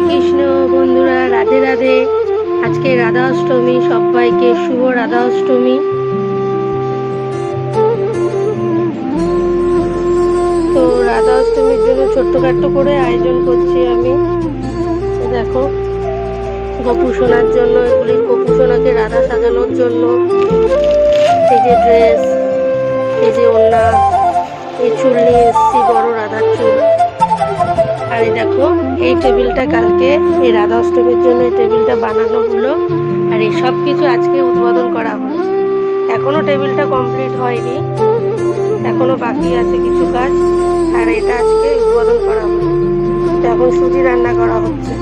শ্রীকৃষ্ণ। বন্ধুরা, রাধে রাধে। আজকে রাধা অষ্টমী, সবাইকে শুভ রাধা অষ্টমী। তো রাধা অষ্টমীর জন্য ছোট্টখাট্ট করে আয়োজন করছি আমি। দেখো, গোপু সোনার জন্য, এগুলি গোপু সোনাকে রাধা সাজানোর জন্য। এই যে ড্রেস, এই যে ওড়না, এই চুল নিয়ে এসছি, বড় রাধার চুল। আর এই দেখো, এই টেবিলটা কালকে এই রাধা অষ্টমীর জন্য এই টেবিলটা বানানো হলো, আর এই সব কিছু আজকে উদ্বোধন করা হলো। এখনো টেবিলটা কমপ্লিট হয়নি, এখনো বাকি আছে কিছু কাজ। আর এটা আজকে উদ্বোধন করা হলো। তো এখন সুজি রান্না করা হচ্ছে।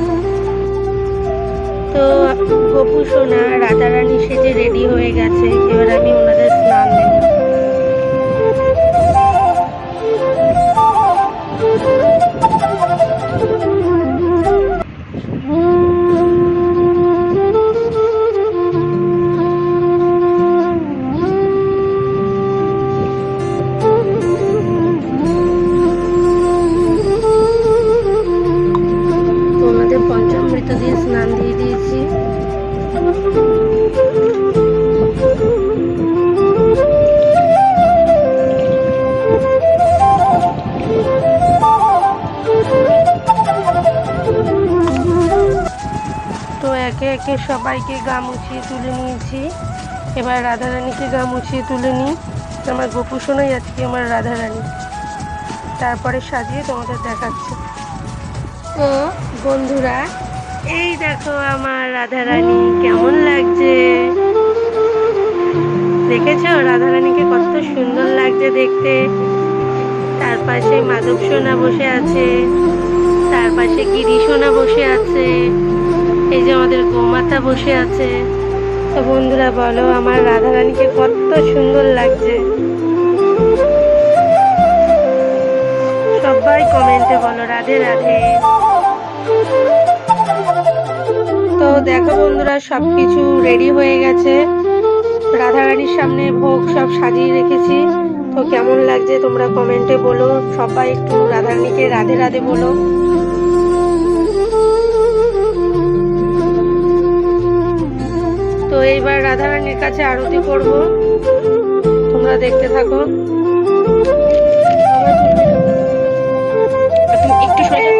তো গোপু সোনা রাধা রানী সেজে রেডি হয়ে গেছে, এবার আমি ওনাদের স্নান দেব। পঞ্চামৃত দিয়ে স্নান দিয়ে দিয়েছি। তো একে একে সবাইকে গা মুছিয়ে তুলে নিয়েছি। এবার রাধারানীকে গা মুছিয়ে তুলে নিই। আমার গোপু সোনাই আজকে আমার রাধারানী। তারপরে সাজিয়ে তোমাদের দেখাচ্ছি। তো বন্ধুরা, এই দেখো আমার রাধারানী কেমন লাগছে। দেখেছো রাধারানীকে কত সুন্দর লাগছে দেখতে। তার পাশে মাধব সোনা বসে আছে, তার পাশে গিরি সোনা বসে আছে, এই যে আমাদের গোমাতা বসে আছে। তো বন্ধুরা বলো, আমার রাধারানীকে কত সুন্দর লাগছে। সবাই কমেন্টে বলো রাধে রাধে। তো দেখো বন্ধুরা, সবকিছু রেডি হয়ে গেছে। রাধারানীর সামনে ভোগ সব সাজিয়ে রেখেছি। তো কেমন লাগছে তোমরা কমেন্টে বলো। সবাই একটু রাধারানীকে রাধে রাধে বলো। তো এইবার রাধারানীর কাছে আরতি করব, তোমরা দেখতে থাকো। একটু সোজা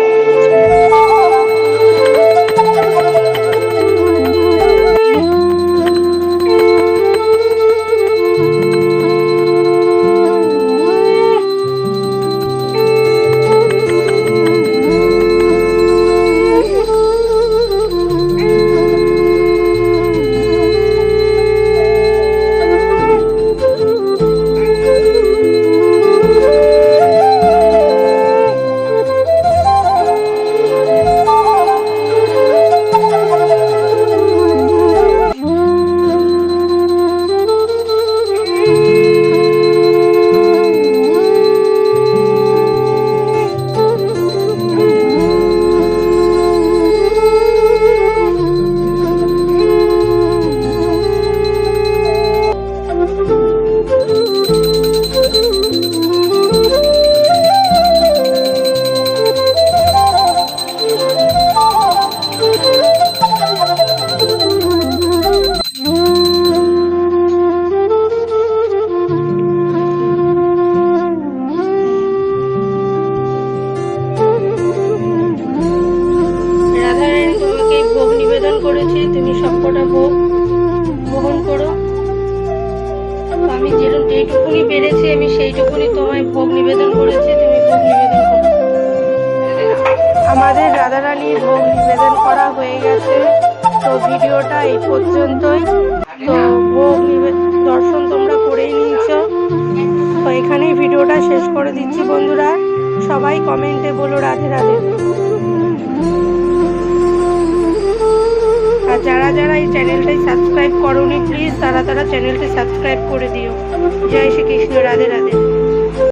করেছি, তুমি সবকটা ভোগ গ্রহণ করো। আমি যেটুকুনি পেরেছি আমি সেইটুকুনি তোমায় ভোগ নিবেদন করেছি, তুমি ভোগ নিবেদন করো। আমাদের রাধারানীর ভোগ নিবেদন করা হয়ে গেছে। তো ভিডিওটা এই পর্যন্তই। তো ভোগ দর্শন তোমরা করেই নিয়েছ। তো এখানেই ভিডিওটা শেষ করে দিচ্ছি বন্ধুরা। সবাই কমেন্টে বলো রাধে রাধে। আর যারা যারা এই চ্যানেলটাই সাবস্ক্রাইব করোনি, প্লিজ তারা চ্যানেলটি সাবস্ক্রাইব করে দিও। জয় শ্রীকৃষ্ণ, রাধে রাধে।